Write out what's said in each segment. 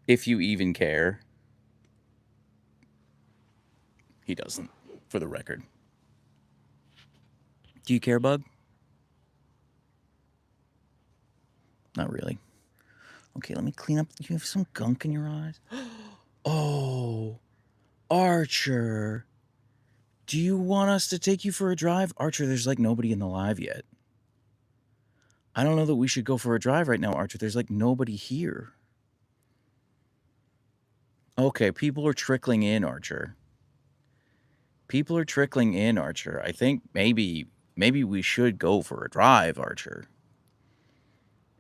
If you even care. He doesn't, for the record. Do you care, bud? Not really. Okay, let me clean up. You have some gunk in your eyes. Oh, Archer. Do you want us to take you for a drive? Archer, there's like nobody in the live yet. I don't know that we should go for a drive right now, Archer. There's like nobody here. Okay, people are trickling in, Archer. People are trickling in, Archer. I think maybe we should go for a drive, Archer.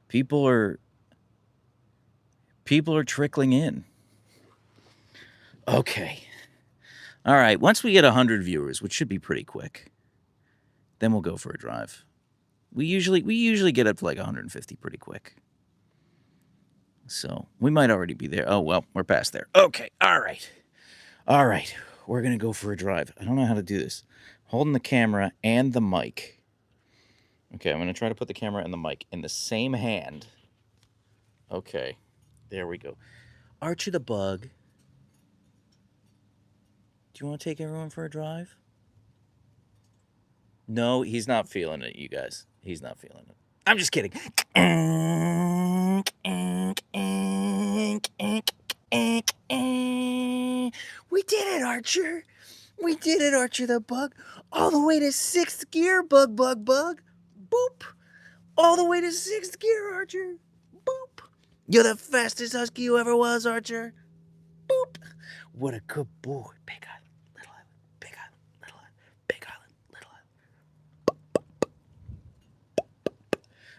People are trickling in. Okay. All right, once we get 100 viewers, which should be pretty quick, then we'll go for a drive. We usually get up to like 150 pretty quick. So, we might already be there. Oh, well, we're past there. Okay. All right. We're going to go for a drive. I don't know how to do this. Holding the camera and the mic. Okay, I'm going to try to put the camera and the mic in the same hand. Okay. There we go. Archie the Bug. Do you want to take everyone for a drive? No, he's not feeling it, you guys. He's not feeling it. I'm just kidding. We did it, Archer. We did it, Archer the Bug. All the way to 6th gear, bug. Boop. All the way to 6th gear, Archer. Boop. You're the fastest husky you ever was, Archer. Boop. What a good boy. Big island, little island, big island, little island, big island, little island.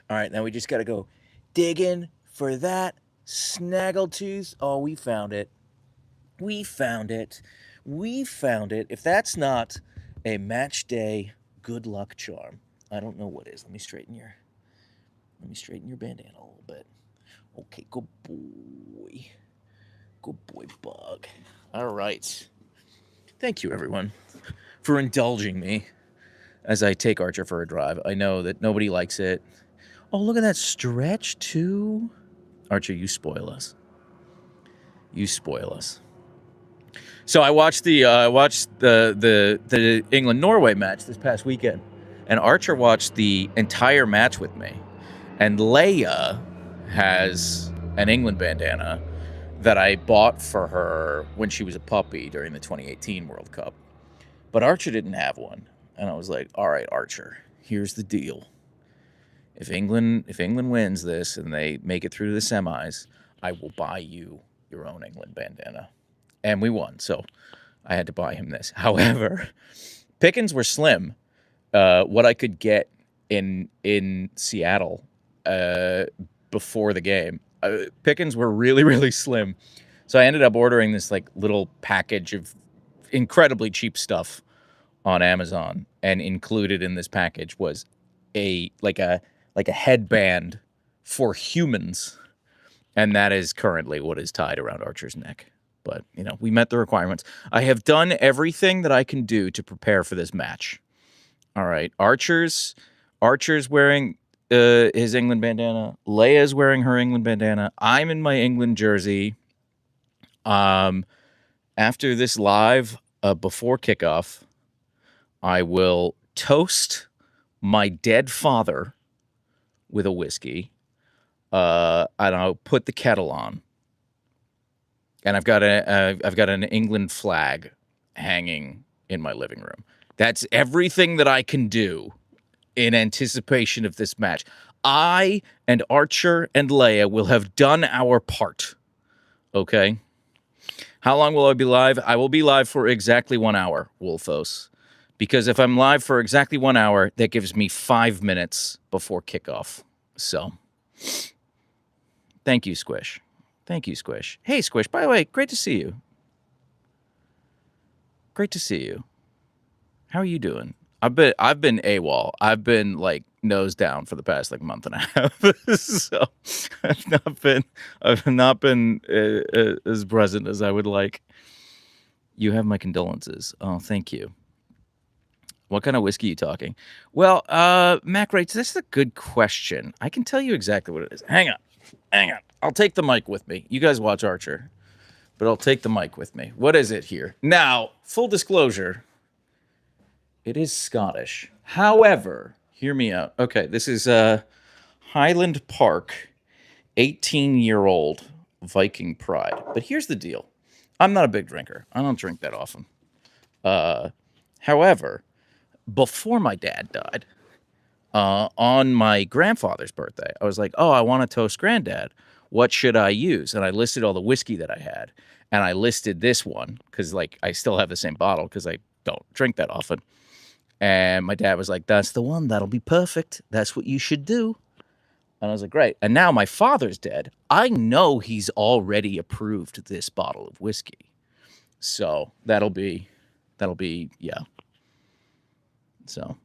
All right, now we just got to go digging for that snaggletooth. Oh, we found it. We found it. If that's not a match day good luck charm, I don't know what is. Let me straighten your bandana a little bit. Okay, good boy. Good boy, Bug. All right. Thank you, everyone, for indulging me as I take Archer for a drive. I know that nobody likes it. Oh, look at that stretch, too. Archer, you spoil us. So I watched the England-Norway match this past weekend, and Archer watched the entire match with me. And Leia has an England bandana that I bought for her when she was a puppy during the 2018 World Cup. But Archer didn't have one. And I was like, all right, Archer, here's the deal. If England wins this and they make it through the semis, I will buy you your own England bandana. And we won, so I had to buy him this. However, pickings were slim. What I could get in Seattle before the game, pickings were really, really slim. So I ended up ordering this like little package of incredibly cheap stuff on Amazon, and included in this package was a headband for humans, and that is currently what is tied around Archer's neck. But, you know, we met the requirements. I have done everything that I can do to prepare for this match. All right. Archer's wearing his England bandana. Leia's wearing her England bandana. I'm in my England jersey. After this live, before kickoff, I will toast my dead father with a whiskey. And I'll put the kettle on. And I've got an England flag hanging in my living room. That's everything that I can do in anticipation of this match. I and Archer and Leia will have done our part. Okay? How long will I be live? I will be live for exactly 1 hour, Wolfos. Because if I'm live for exactly 1 hour, that gives me 5 minutes before kickoff. So, thank you, Squish. Thank you, Squish. Hey, Squish, by the way, great to see you. How are you doing? I've been AWOL. I've been like nose down for the past like month and a half. So I've not been as present as I would like. You have my condolences. Oh, thank you. What kind of whiskey are you talking? Well, Mac writes, this is a good question. I can tell you exactly what it is. Hang on. I'll take the mic with me. You guys watch Archer, but I'll take the mic with me. What is it here? Now, full disclosure, it is Scottish. However, hear me out. Okay, this is Highland Park 18-year-old Viking Pride. But here's the deal. I'm not a big drinker. I don't drink that often. However, before my dad died, on my grandfather's birthday, I was like, oh, I want to toast granddad. What should I use? And I listed all the whiskey that I had. And I listed this one because, like, I still have the same bottle because I don't drink that often. And my dad was like, that's the one. That'll be perfect. That's what you should do. And I was like, great. And now my father's dead. I know he's already approved this bottle of whiskey. So that'll be, yeah. So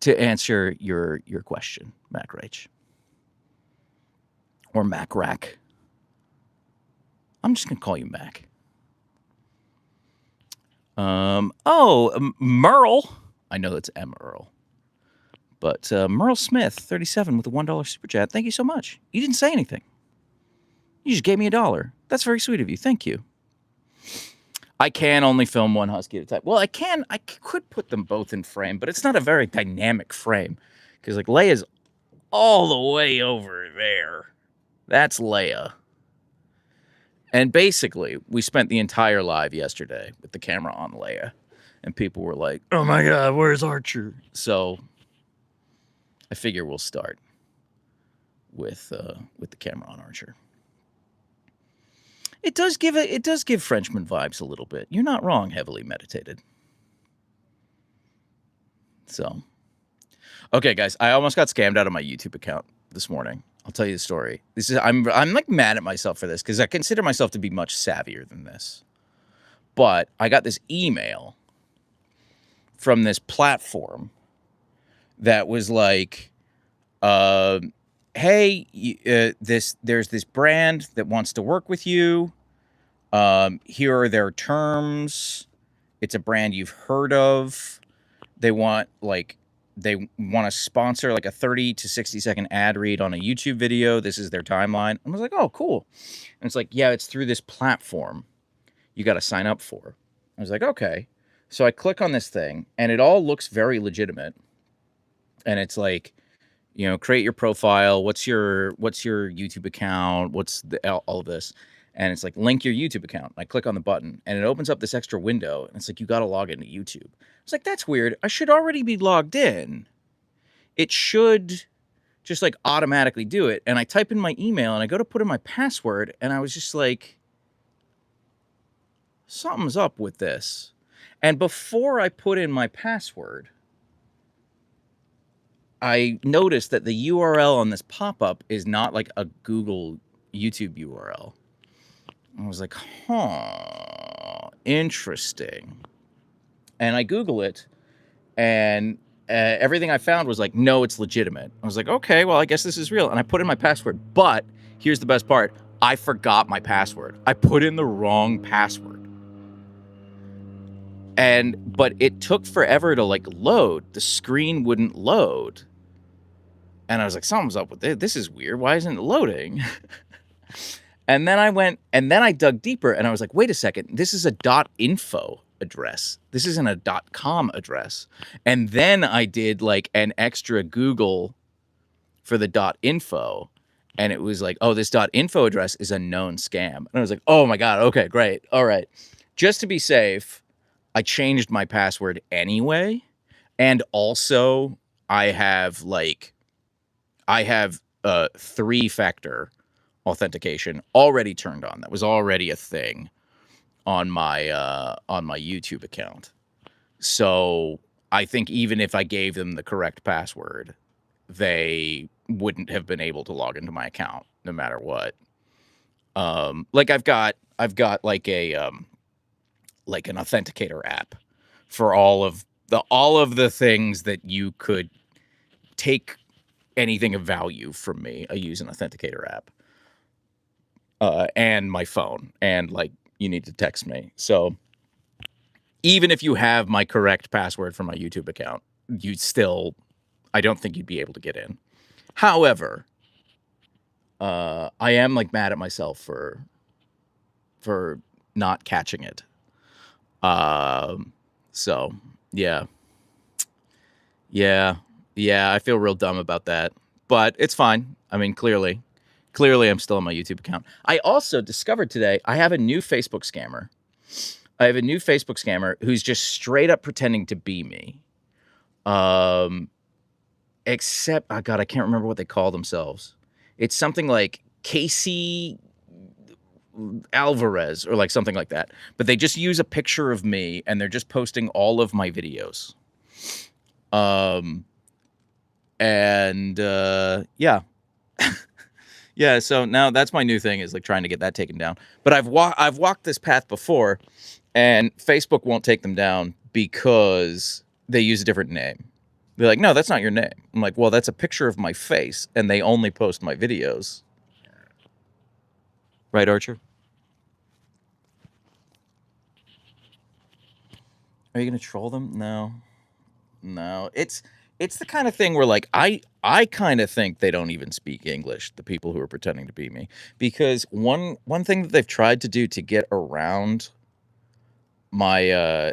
to answer your question, Mac Rach. Or Mac Rack. I'm just going to call you Mac. Merle. I know it's M. Earl. But Merle Smith, 37, with a $1 super chat. Thank you so much. You didn't say anything. You just gave me $1. That's very sweet of you. Thank you. I can only film one husky at a time. Well, I could put them both in frame, but it's not a very dynamic frame. Because, like, Leia's all the way over there. That's Leia. And basically, we spent the entire live yesterday with the camera on Leia. And people were like, oh my God, where's Archer? So I figure we'll start with the camera on Archer. It does give Frenchman vibes a little bit. You're not wrong, heavily meditated. So, okay, guys, I almost got scammed out of my YouTube account this morning. I'll tell you the story. I'm like mad at myself for this because I consider myself to be much savvier than this. But I got this email from this platform that was like, hey, there's this brand that wants to work with you. Here are their terms. It's a brand you've heard of. They want to sponsor like a 30 to 60 second ad read on a YouTube video. This is their timeline. I was like, oh, cool. And it's like, yeah, it's through this platform you got to sign up for. I was like, okay. So I click on this thing and it all looks very legitimate. And it's like, you know, create your profile. What's your YouTube account? What's all of this? And it's like, link your YouTube account. I click on the button and it opens up this extra window. And it's like, you got to log into YouTube. It's like, that's weird. I should already be logged in. It should just like automatically do it. And I type in my email and I go to put in my password. And I was just like, something's up with this. And before I put in my password, I noticed that the URL on this pop-up is not like a Google YouTube URL. I was like, huh, interesting. And I Google it, and everything I found was like, no, it's legitimate. I was like, okay, well, I guess this is real. And I put in my password, but here's the best part. I forgot my password. I put in the wrong password. But it took forever to like load. The screen wouldn't load. And I was like, something's up with it. This is weird. Why isn't it loading? And then I dug deeper and I was like, wait a second. This is a .info address. This isn't a .com address. And then I did like an extra Google for the .info. And it was like, oh, this .info address is a known scam. And I was like, oh my God. Okay, great. All right. Just to be safe, I changed my password anyway. And also I have 3-factor authentication already turned on. That was already a thing on my YouTube account. So I think even if I gave them the correct password, they wouldn't have been able to log into my account no matter what. Like I've got like an authenticator app for all of the things that you could take anything of value from me. I use an authenticator app, and my phone, and like you need to text me. So Even if you have my correct password for my YouTube account, I don't think you'd be able to get in. However, I am like mad at myself for not catching it. So yeah, I feel real dumb about that, but it's fine. I mean, clearly I'm still on my YouTube account. I also discovered today I have a new Facebook scammer. I have a new Facebook scammer who's just straight up pretending to be me. Except, oh God, I can't remember what they call themselves. It's something like Casey Alvarez or like something like that. But they just use a picture of me and they're just posting all of my videos. Yeah. Yeah, so now that's my new thing, is like trying to get that taken down. But I've walked this path before, and Facebook won't take them down because they use a different name. They're like, no, that's not your name. I'm like, well, that's a picture of my face, and they only post my videos. Right, Archer? Are you gonna troll them? No. It's the kind of thing where like I kind of think they don't even speak English, the people who are pretending to be me, because one thing that they've tried to do to get around my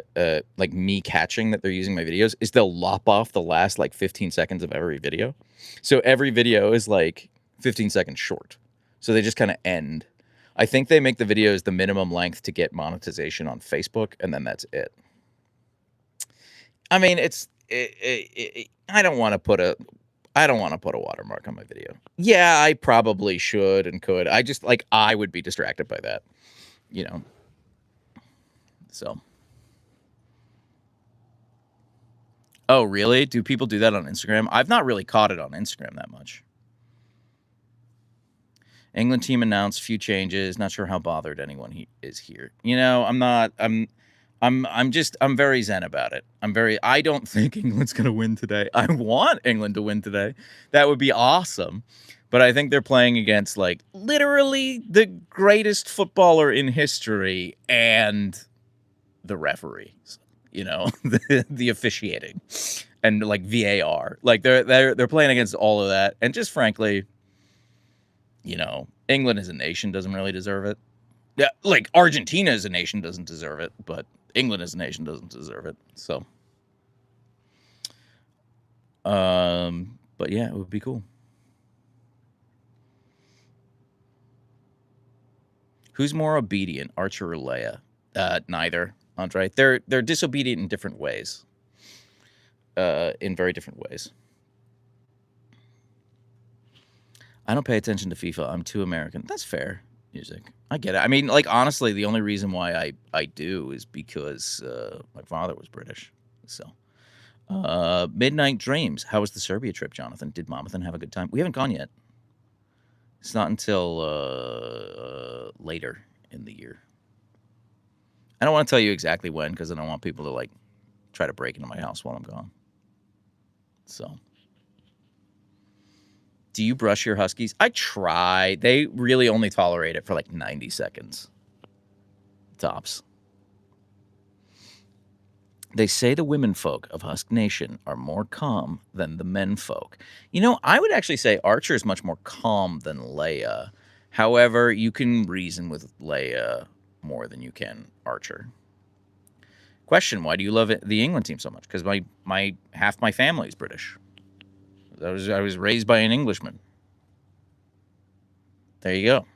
like me catching that they're using my videos is they'll lop off the last like 15 seconds of every video. So every video is like 15 seconds short. So they just kind of end. I think they make the videos the minimum length to get monetization on Facebook, and then that's it. I mean, I don't want to put a watermark on my video. Yeah, I probably should and could. I just like I would be distracted by that, you know. So. Oh, really? Do people do that on Instagram? I've not really caught it on Instagram that much. England team announced few changes. Not sure how bothered anyone is here. You know, I'm not. I'm very zen about it. I don't think England's going to win today. I want England to win today. That would be awesome. But I think they're playing against like literally the greatest footballer in history and the referees, you know, the officiating and like VAR. Like they're playing against all of that. And just frankly, you know, England as a nation doesn't really deserve it. Yeah, like Argentina as a nation doesn't deserve it, but England as a nation doesn't deserve it. So, but yeah, it would be cool. Who's more obedient, Archer or Leia? Neither, Andre. They're disobedient in different ways. In very different ways. I don't pay attention to FIFA. I'm too American. That's fair. Music. I get it. I mean, like, honestly, the only reason why I do is because my father was British. So, Midnight Dreams. How was the Serbia trip, Jonathan? Did Monathan have a good time? We haven't gone yet. It's not until later in the year. I don't want to tell you exactly when, because I don't want people to, like, try to break into my house while I'm gone. So... Do you brush your huskies? I try. They really only tolerate it for like 90 seconds. Tops. They say the women folk of Husk Nation are more calm than the men folk. You know, I would actually say Archer is much more calm than Leia. However, you can reason with Leia more than you can Archer. Question, why do you love the England team so much? Because my half my family is British. I was raised by an Englishman. There you go.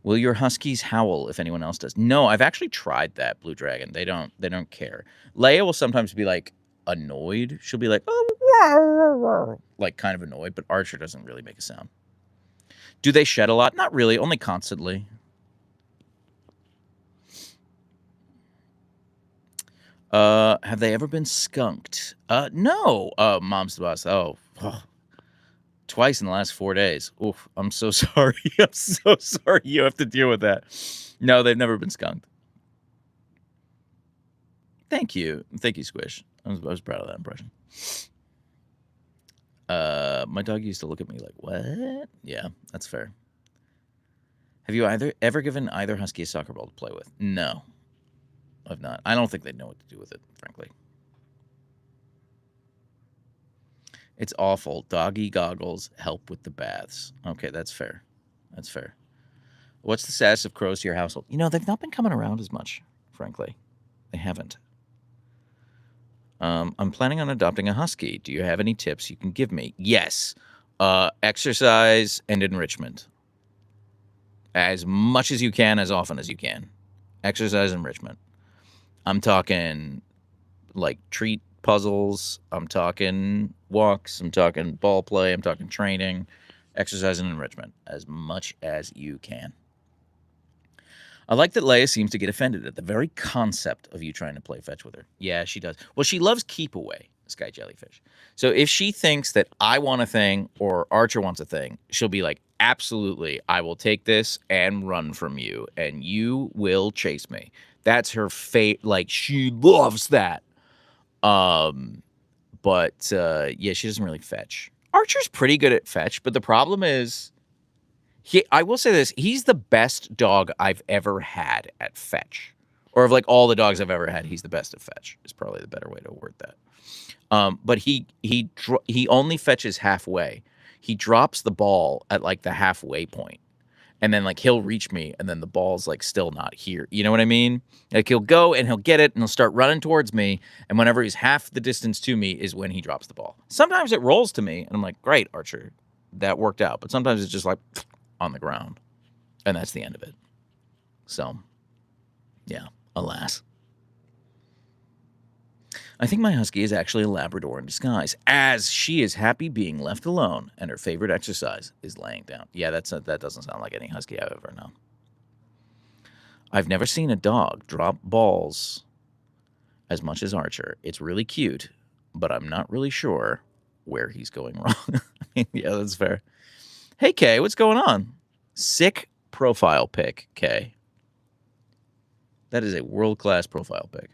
Will your huskies howl if anyone else does? No, I've actually tried that, Blue Dragon. They don't care. Leia will sometimes be like annoyed. She'll be like, oh, like kind of annoyed, but Archer doesn't really make a sound. Do they shed a lot? Not really, only constantly. Have they ever been skunked? No. Mom's the boss. Oh, twice in the last 4 days. Oof, I'm so sorry. I'm so sorry you have to deal with that. No, they've never been skunked. Thank you, Squish. I was proud of that impression. My dog used to look at me like, what? Yeah, that's fair. Have you ever given either husky a soccer ball to play with? No. I've not. I don't think they'd know what to do with it, frankly. It's awful. Doggy goggles help with the baths. Okay, that's fair. That's fair. What's the status of crows to your household? You know, they've not been coming around as much, frankly. They haven't. I'm planning on adopting a husky. Do you have any tips you can give me? Yes. Exercise and enrichment. As much as you can, as often as you can. Exercise and enrichment. I'm talking like treat puzzles. I'm talking walks. I'm talking ball play. I'm talking training. Exercise and enrichment. As much as you can. I like that Leia seems to get offended at the very concept of you trying to play fetch with her. Yeah, she does. Well, she loves keep away, Sky Jellyfish. So if she thinks that I want a thing or Archer wants a thing, she'll be like, absolutely, I will take this and run from you, and you will chase me. That's her fate. Like, she loves that. But yeah, she doesn't really fetch. Archer's pretty good at fetch, but the problem is, I will say this, he's the best dog I've ever had at fetch. Or of like all the dogs I've ever had, he's the best at fetch, is probably the better way to word that. But he only fetches halfway. He drops the ball at like the halfway point. And then like he'll reach me and then the ball's like still not here. You know what I mean? Like he'll go and he'll get it and he'll start running towards me. And whenever he's half the distance to me is when he drops the ball. Sometimes it rolls to me and I'm like, great, Archer, that worked out. But sometimes it's just like on the ground. And that's the end of it. So, yeah, alas. I think my husky is actually a Labrador in disguise, as she is happy being left alone, and her favorite exercise is laying down. Yeah, that doesn't sound like any husky I've ever known. I've never seen a dog drop balls as much as Archer. It's really cute, but I'm not really sure where he's going wrong. I mean, yeah, that's fair. Hey, Kay, what's going on? Sick profile pic, Kay. That is a world-class profile pic.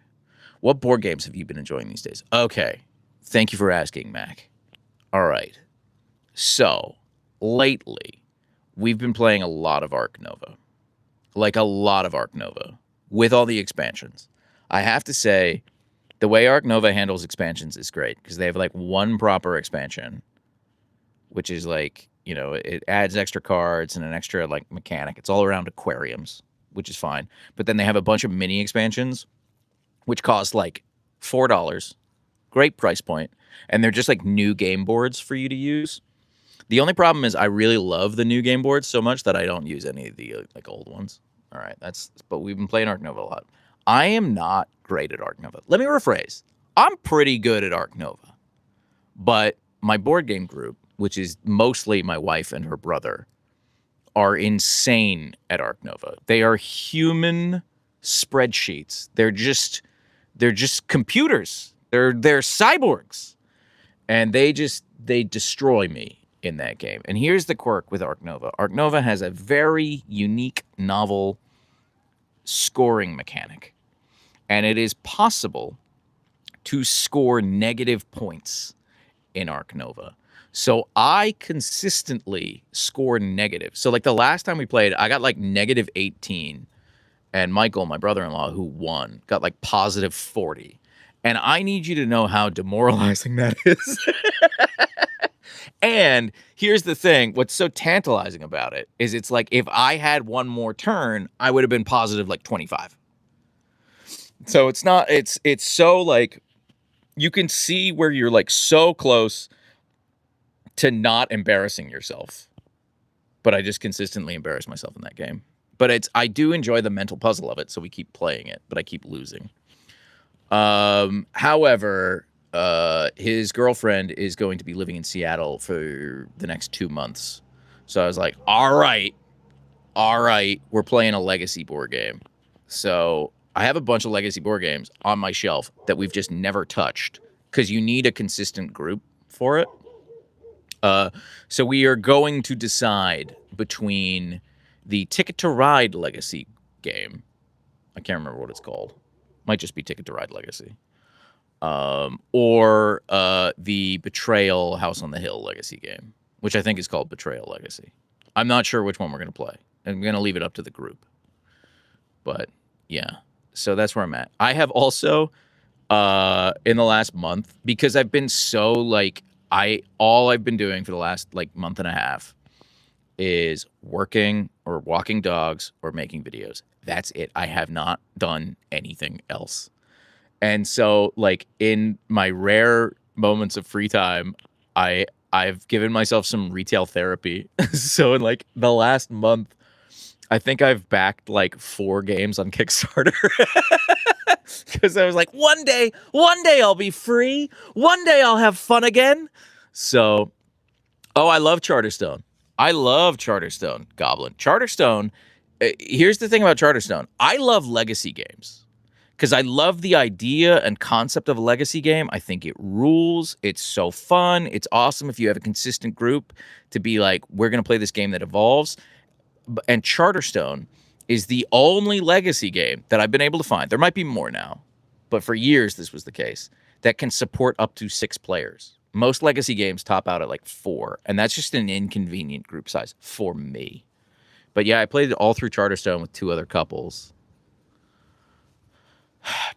What board games have you been enjoying these days? Okay. Thank you for asking, Mac. All right. So, lately, we've been playing a lot of Ark Nova. Like, a lot of Ark Nova. With all the expansions. I have to say, the way Ark Nova handles expansions is great. Because they have, like, one proper expansion. Which is, like, you know, it adds extra cards and an extra, like, mechanic. It's all around aquariums. Which is fine. But then they have a bunch of mini expansions. Which cost like $4. Great price point. And they're just like new game boards for you to use. The only problem is I really love the new game boards so much that I don't use any of the like old ones. All right, but we've been playing Ark Nova a lot. I am not great at Ark Nova. Let me rephrase. I'm pretty good at Ark Nova. But my board game group, which is mostly my wife and her brother, are insane at Ark Nova. They are human spreadsheets. They're just computers. They're cyborgs. And they destroy me in that game. And here's the quirk with Ark Nova. Ark Nova has a very unique, novel scoring mechanic. And it is possible to score negative points in Ark Nova. So I consistently score negative. So like the last time we played, I got like negative 18. And Michael, my brother-in-law, who won, got like positive 40. And I need you to know how demoralizing that is. And here's the thing. What's so tantalizing about it is it's like if I had one more turn, I would have been positive like 25. So it's so like you can see where you're like so close to not embarrassing yourself. But I just consistently embarrass myself in that game. But I do enjoy the mental puzzle of it, so we keep playing it, but I keep losing. However, his girlfriend is going to be living in Seattle for the next 2 months. So I was like, all right, we're playing a legacy board game. So I have a bunch of legacy board games on my shelf that we've just never touched because you need a consistent group for it. So we are going to decide between the Ticket to Ride Legacy game. I can't remember what it's called. Might just be Ticket to Ride Legacy. Or the Betrayal House on the Hill Legacy game, which I think is called Betrayal Legacy. I'm not sure which one we're going to play. I'm going to leave it up to the group. But, yeah. So that's where I'm at. I have also in the last month, because I've been so like all I've been doing for the last like month and a half is working or walking dogs or making videos. That's it. I have not done anything else. And so like in my rare moments of free time, I've given myself some retail therapy. So in like the last month, I think I've backed like 4 games on Kickstarter. Because I was like, one day I'll be free. One day I'll have fun again. So, I love Charterstone. I love Charterstone, Goblin. Charterstone, here's the thing about Charterstone. I love legacy games because I love the idea and concept of a legacy game. I think it rules. It's so fun. It's awesome if you have a consistent group to be like, we're going to play this game that evolves. And Charterstone is the only legacy game that I've been able to find. There might be more now, but for years this was the case, that can support up to 6 players. Most legacy games top out at like 4, and that's just an inconvenient group size for me. But yeah, I played it all through Charterstone with 2 other couples.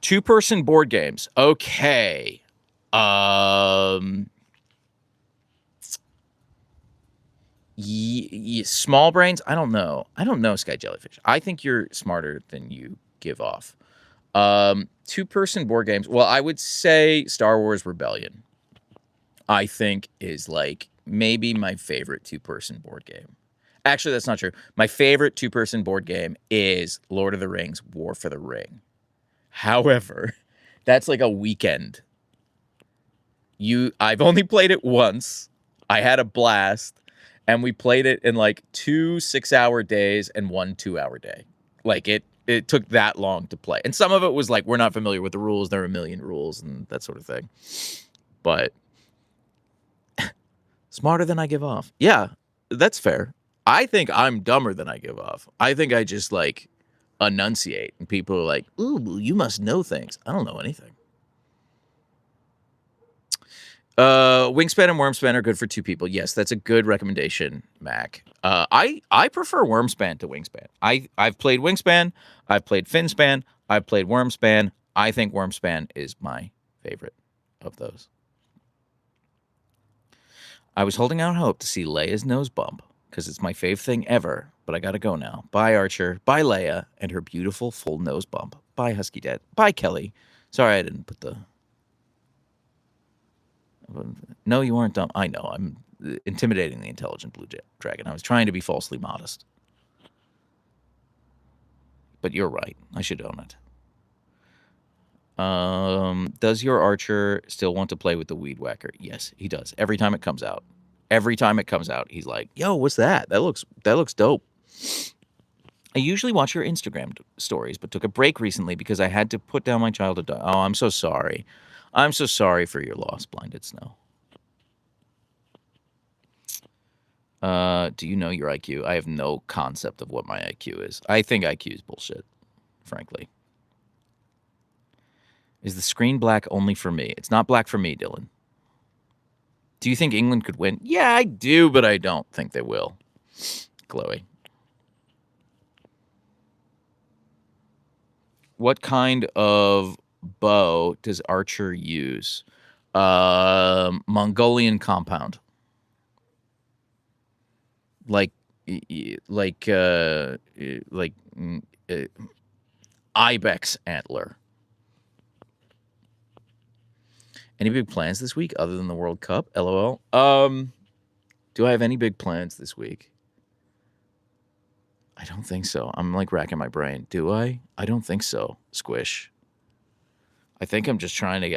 2-person board games. Okay. Small brains. I don't know, Sky Jellyfish. I think you're smarter than you give off. 2-person board games. Well, I would say Star Wars Rebellion, I think, is like maybe my favorite 2-person board game. Actually, that's not true. My favorite 2-person board game is Lord of the Rings War for the Ring. However, that's like a weekend. I've only played it once. I had a blast. And we played it in like 2 6-hour days and 1 2-hour day. Like it took that long to play. And some of it was like, we're not familiar with the rules. There are a million rules and that sort of thing. But smarter than I give off. Yeah, that's fair. I think I'm dumber than I give off. I think I just like enunciate and people are like, ooh, you must know things. I don't know anything. Wingspan and Wormspan are good for 2 people. Yes, that's a good recommendation, Mac. I prefer Wormspan to Wingspan. I've played Wingspan, I've played Finspan, I've played Wormspan. I think Wormspan is my favorite of those. I was holding out hope to see Leia's nose bump because it's my fave thing ever, but I gotta go now. Bye, Archer. Bye, Leia, and her beautiful full nose bump. Bye, Husky Dad. Bye, Kelly. Sorry I didn't put the... No, you aren't dumb. I know. I'm intimidating the intelligent blue dragon. I was trying to be falsely modest. But you're right. I should own it. Does your Archer still want to play with the Weed Whacker? Yes, he does. Every time it comes out. Every time it comes out, he's like, yo, what's that? That looks dope. I usually watch your Instagram stories, but took a break recently because I had to put down my child to die. Oh, I'm so sorry. I'm so sorry for your loss, Blinded Snow. Do you know your IQ? I have no concept of what my IQ is. I think IQ is bullshit, frankly. Is the screen black only for me? It's not black for me, Dylan. Do you think England could win? Yeah, I do, but I don't think they will. Chloe. What kind of bow does Archer use? Mongolian compound. Like ibex antler. Any big plans this week other than the World Cup? LOL. Do I have any big plans this week? I don't think so. I'm like racking my brain. Do I? I don't think so. Squish. I think I'm just trying to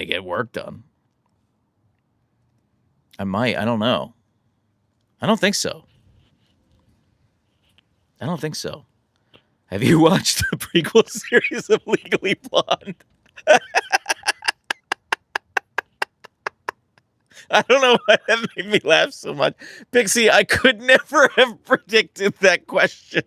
get work done. I might. I don't know. I don't think so. Have you watched the prequel series of Legally Blonde? I don't know why that made me laugh so much. Pixie, I could never have predicted that question.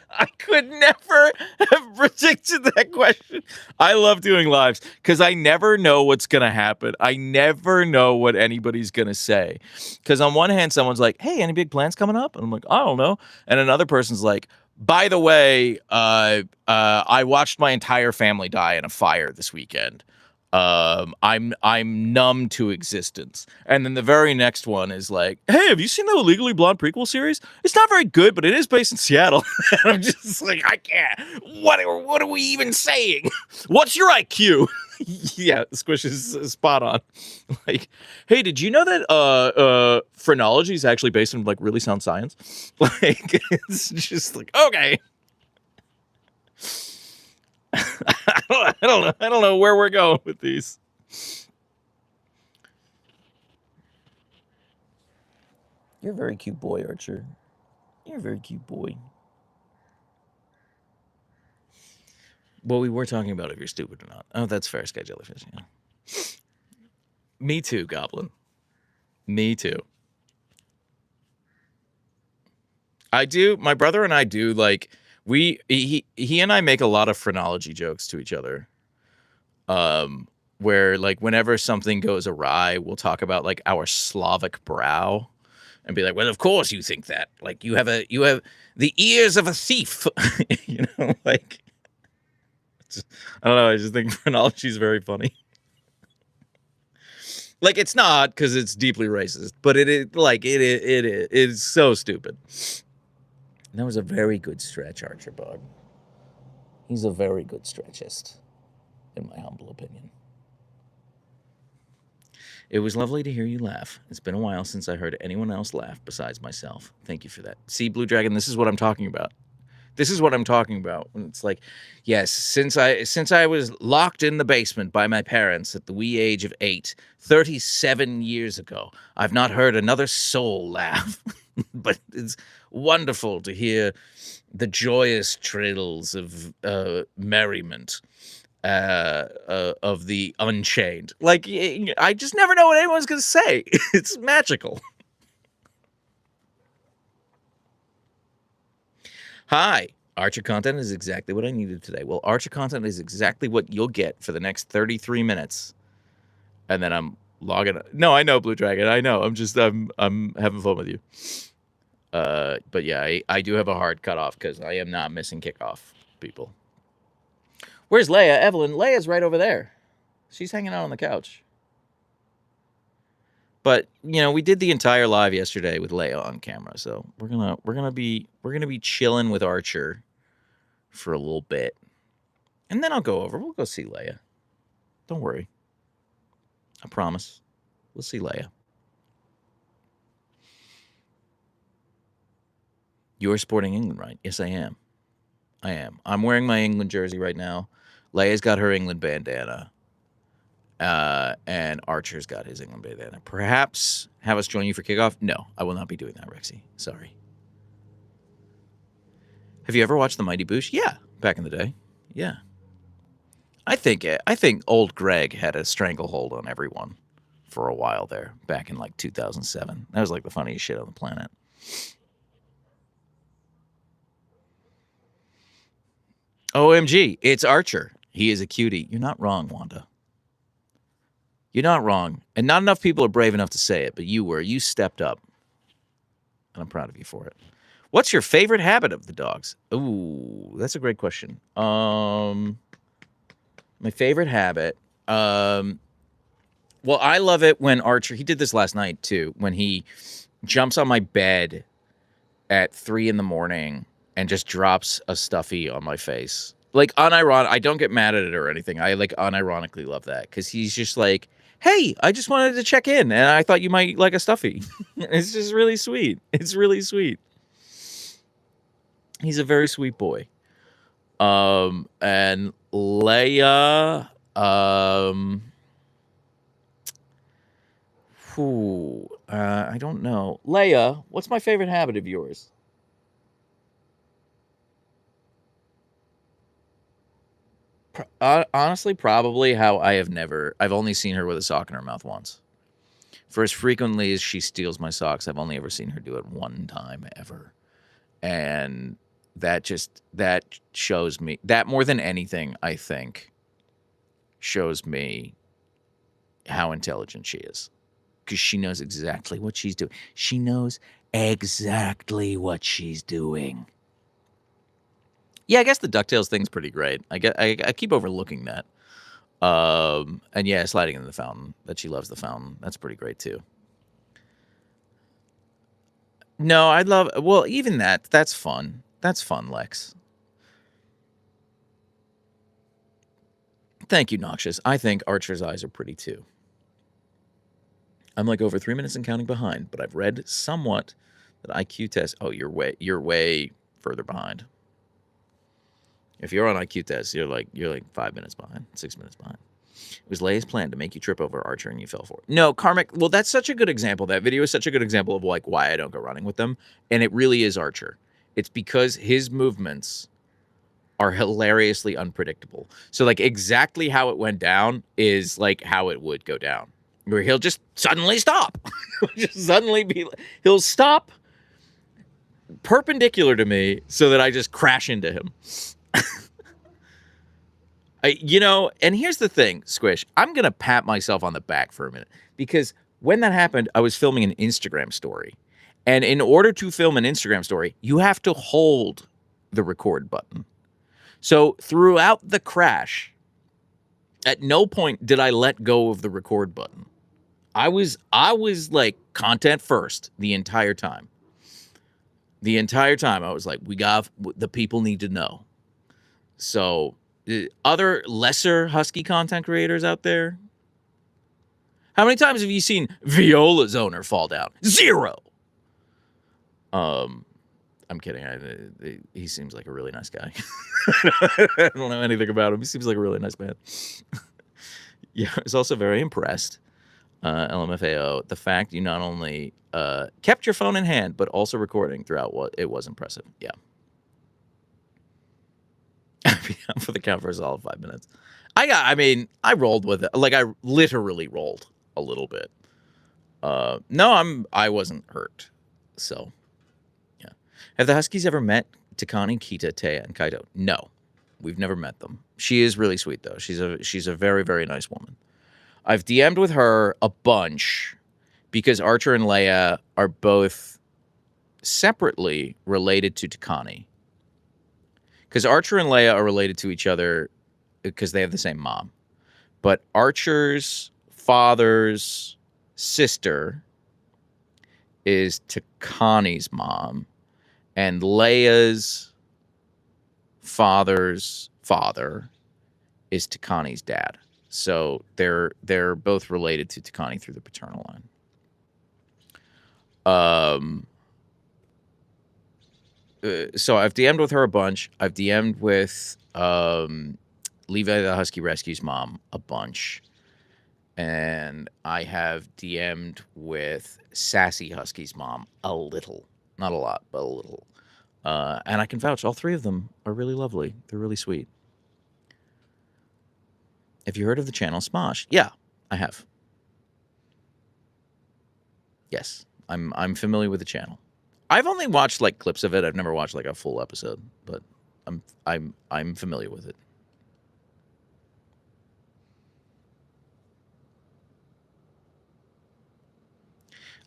I could never have predicted that question. I love doing lives because I never know what's going to happen. I never know what anybody's going to say. Because on one hand, someone's like, hey, any big plans coming up? And I'm like, I don't know. And another person's like, By the way, I watched my entire family die in a fire this weekend. I'm numb to existence. And then the very next one is like, hey, have you seen the Legally Blonde prequel series? It's not very good, but it is based in Seattle. And I'm just like, I can't. What are we even saying? What's your IQ? Yeah, Squish is spot on. Like, hey, did you know that phrenology is actually based on like really sound science? Like, it's just like, okay. I don't know. I don't know where we're going with these. You're a very cute boy, Archer. You're a very cute boy. Well, we were talking about if you're stupid or not. Oh, that's fair, Sky Jellyfish. Yeah. Me too, Goblin. Me too. I do. My brother and I do like he and I make a lot of phrenology jokes to each other. Where like whenever something goes awry, we'll talk about like our Slavic brow and be like, well, of course you think that. Like you have the ears of a thief. You know, like I don't know, I just think phrenology is very funny. Like it's not because it's deeply racist, but it is like it's so stupid. That was a very good stretch, Archer Bug. He's a very good stretchist, in my humble opinion. It was lovely to hear you laugh. It's been a while since I heard anyone else laugh besides myself. Thank you for that. See, Blue Dragon, this is what I'm talking about. This is what I'm talking about. When it's like, yes, since I was locked in the basement by my parents at the wee age of 8, 37 years ago, I've not heard another soul laugh. But it's wonderful to hear the joyous trills of merriment of the Unchained. Like, I just never know what anyone's going to say. It's magical. Hi. Archer content is exactly what I needed today. Well, Archer content is exactly what you'll get for the next 33 minutes. And then I'm logging. No, I know, Blue Dragon. I know. I'm having fun with you. But yeah, I do have a hard cutoff because I am not missing kickoff, people. Where's Leia? Evelyn? Leia's right over there. She's hanging out on the couch. But you know, we did the entire live yesterday with Leia on camera, so we're gonna be chilling with Archer for a little bit, and then I'll go over. We'll go see Leia. Don't worry. I promise. We'll see Leia. You're sporting England, right? Yes, I am. I am. I'm wearing my England jersey right now. Leia's got her England bandana. And Archer's got his England bandana. Perhaps have us join you for kickoff? No, I will not be doing that, Rexy. Sorry. Have you ever watched The Mighty Boosh? Yeah, back in the day. Yeah. I think old Greg had a stranglehold on everyone for a while there, back in like 2007. That was like the funniest shit on the planet. OMG, it's Archer. He is a cutie. You're not wrong, Wanda. You're not wrong. And not enough people are brave enough to say it, but you were. You stepped up. And I'm proud of you for it. What's your favorite habit of the dogs? Ooh, that's a great question. My favorite habit. Well, I love it when Archer, he did this last night too, when he jumps on my bed at 3 a.m. and just drops a stuffy on my face. Like unironic, I don't get mad at it or anything. I like unironically love that because he's just like, hey, I just wanted to check in and I thought you might like a stuffy. It's just really sweet. It's really sweet. He's a very sweet boy. And Leia, I don't know. Leia, what's my favorite habit of yours? Honestly, probably how I've only seen her with a sock in her mouth once. For as frequently as she steals my socks, I've only ever seen her do it one time ever. And that shows me, that more than anything, I think, shows me how intelligent she is. Because she knows exactly what she's doing. She knows exactly what she's doing. Yeah, I guess the DuckTales thing's pretty great. I keep overlooking that. And yeah, sliding into the fountain. That she loves the fountain. That's pretty great too. No, I love. Well, even that. That's fun. That's fun, Lex. Thank you, Noxious. I think Archer's eyes are pretty too. I'm like over 3 minutes and counting behind, but I've read somewhat that IQ test. Oh, you're way further behind. If you're on IQ test, you're like 5 minutes behind, 6 minutes behind. It was Leia's plan to make you trip over Archer and you fell for it. No, Karmic, well, that's such a good example. That video is such a good example of like why I don't go running with them. And it really is Archer. It's because his movements are hilariously unpredictable. So like exactly how it went down is like how it would go down. Where he'll just suddenly stop. He'll stop perpendicular to me so that I just crash into him. And here's the thing, Squish. I'm going to pat myself on the back for a minute because when that happened, I was filming an Instagram story. And in order to film an Instagram story, you have to hold the record button. So throughout the crash, at no point did I let go of the record button. I was like content first the entire time. The entire time I was like, the people need to know. So other lesser Husky content creators out there, how many times have you seen Viola's owner fall down? 0. I'm kidding. He seems like a really nice guy. I don't know anything about him. He seems like a really nice man. Yeah, I was also very impressed, LMFAO, the fact you not only kept your phone in hand, but also recording throughout it was impressive. Yeah. For the count for a solid 5 minutes. I rolled with it. Like, I literally rolled a little bit. No, I wasn't hurt. So, yeah. Have the Huskies ever met Takani, Kita, Taya, and Kaito? No, we've never met them. She is really sweet, though. She's a very, very nice woman. I've DM'd with her a bunch because Archer and Leia are both separately related to Takani. Because Archer and Leia are related to each other because they have the same mom. But Archer's father's sister is Takani's mom. And Leia's father's father is Takani's dad. So they're both related to Takani through the paternal line. So I've DM'd with her a bunch. I've DM'd with Levi the Husky Rescue's mom a bunch. And I have DM'd with Sassy Husky's mom a little. Not a lot, but a little. And I can vouch, all three of them are really lovely. They're really sweet. Have you heard of the channel Smosh? Yeah, I have. Yes, I'm familiar with the channel. I've only watched like clips of it. I've never watched like a full episode, but I'm familiar with it.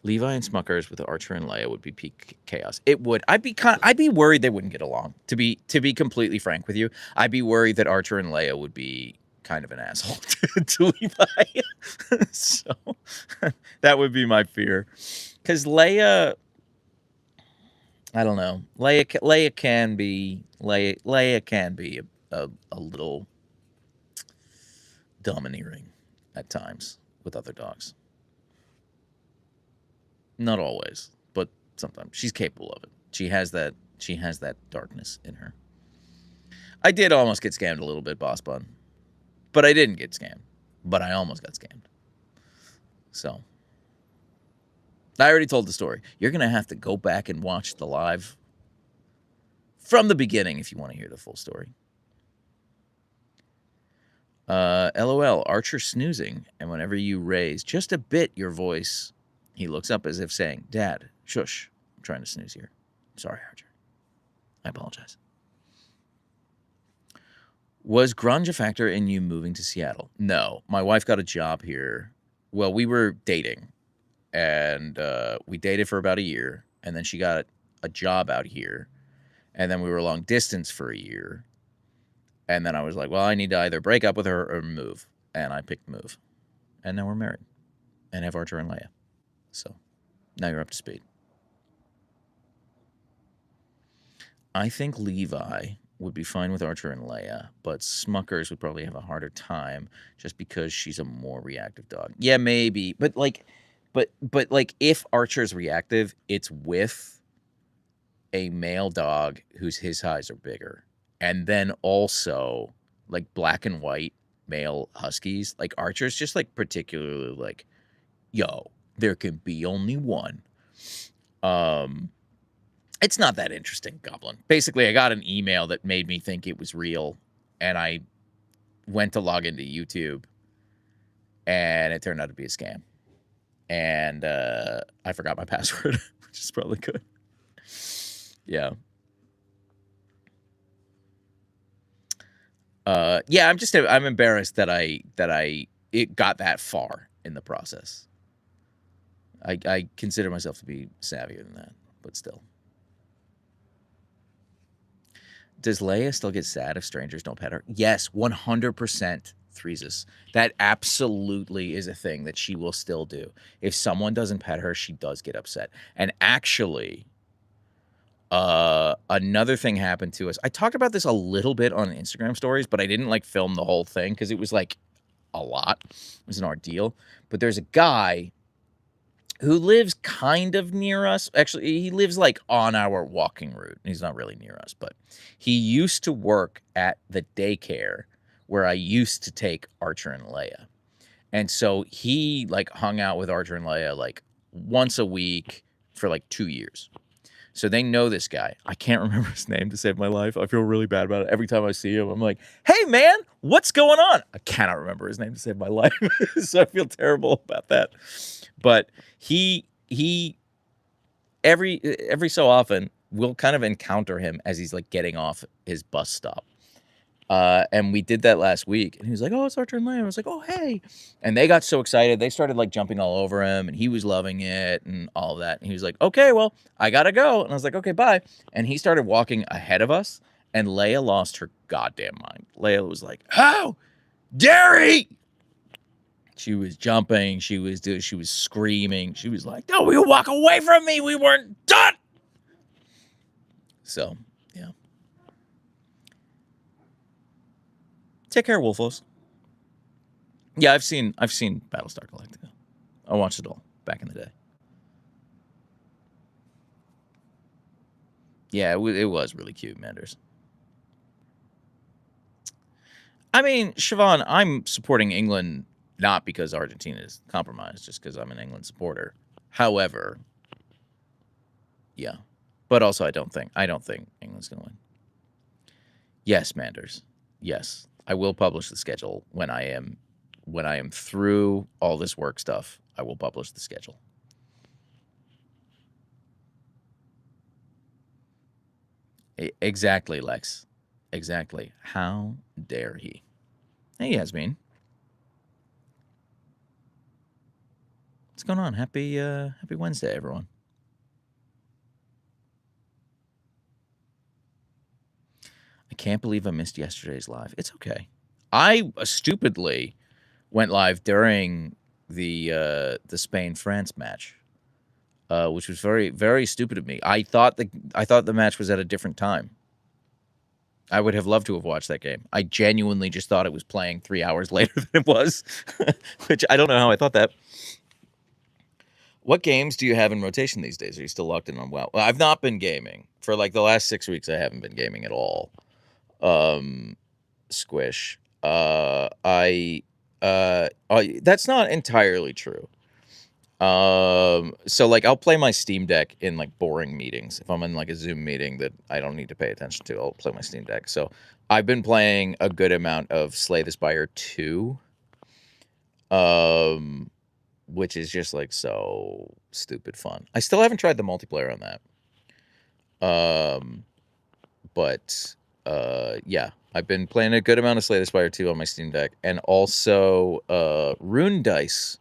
Levi and Smuckers with Archer and Leia would be peak chaos. It would. I'd be worried they wouldn't get along. To be completely frank with you, I'd be worried that Archer and Leia would be kind of an asshole to Levi. So that would be my fear. Because Leia, I don't know. Leia can be a little domineering at times with other dogs. Not always, but sometimes she's capable of it. She has that darkness in her. I did almost get scammed a little bit, Boss Bun. But I didn't get scammed. But I almost got scammed. So I already told the story. You're going to have to go back and watch the live from the beginning if you want to hear the full story. LOL, Archer snoozing. And whenever you raise just a bit your voice, he looks up as if saying, Dad, shush. I'm trying to snooze here. Sorry, Archer. I apologize. Was grunge a factor in you moving to Seattle? No. My wife got a job here. Well, we were dating. And we dated for about a year. And then she got a job out here. And then we were long distance for a year. And then I was like, well, I need to either break up with her or move. And I picked move. And now we're married and have Archer and Leia. So now you're up to speed. I think Levi would be fine with Archer and Leia, but Smuckers would probably have a harder time just because she's a more reactive dog. Yeah, maybe. But like if Archer's reactive, it's with a male dog whose his highs are bigger. And then also like black and white male huskies, like Archer's just like particularly like, yo, there can be only one. It's not that interesting, Goblin. Basically, I got an email that made me think it was real, and I went to log into YouTube, and it turned out to be a scam. And I forgot my password, which is probably good. Yeah. Yeah, I'm embarrassed that it got that far in the process. I consider myself to be savvier than that, but still. Does Leia still get sad if strangers don't pet her? Yes, 100%, Threesis. That absolutely is a thing that she will still do. If someone doesn't pet her, she does get upset. And actually, another thing happened to us. I talked about this a little bit on Instagram stories, but I didn't like film the whole thing because it was like a lot. It was an ordeal. But there's a guy who lives kind of near us. Actually, he lives like on our walking route. He's not really near us, but he used to work at the daycare where I used to take Archer and Leia. And so he like hung out with Archer and Leia like once a week for like 2 years. So they know this guy. I can't remember his name to save my life. I feel really bad about it. Every time I see him, I'm like, hey, man, what's going on? I cannot remember his name to save my life. So I feel terrible about that. But he every so often we'll kind of encounter him as he's like getting off his bus stop. And we did that last week, and he was like, oh, it's Archer and Leia. I was like, oh, hey. And they got so excited. They started like jumping all over him, and he was loving it and all of that. And he was like, okay, well, I got to go. And I was like, okay, bye. And he started walking ahead of us, and Leia lost her goddamn mind. Leia was like, how dare he? She was jumping. She was screaming. She was like, no, you walk away from me. We weren't done. So, yeah. Take care, Wolfos. Yeah, I've seen Battlestar Galactica. I watched it all back in the day. Yeah, it was really cute, Manders. I mean, Siobhan, I'm supporting England not because Argentina is compromised, just because I'm an England supporter. However, yeah. But also I don't think England's gonna win. Yes, Manders. Yes. I will publish the schedule when I am through all this work stuff. I will publish the schedule. Exactly, Lex. Exactly. How dare he? Hey, Yasmin. What's going on? Happy Wednesday, everyone. I can't believe I missed yesterday's live. It's okay. I stupidly went live during the Spain-France match, which was very, very stupid of me. I thought the match was at a different time. I would have loved to have watched that game. I genuinely just thought it was playing 3 hours later than it was, which I don't know how I thought that. What games do you have in rotation these days? Are you still locked in on WoW? Well, I've not been gaming. For like the last 6 weeks, I haven't been gaming at all. Squish. That's not entirely true. So like I'll play my Steam Deck in like boring meetings. If I'm in like a Zoom meeting that I don't need to pay attention to, I'll play my Steam Deck. So I've been playing a good amount of Slay the Spire 2. Which is just like so stupid fun. I still haven't tried the multiplayer on that. But yeah, I've been playing a good amount of Slay the Spire 2 on my Steam Deck, and also Rune Dice.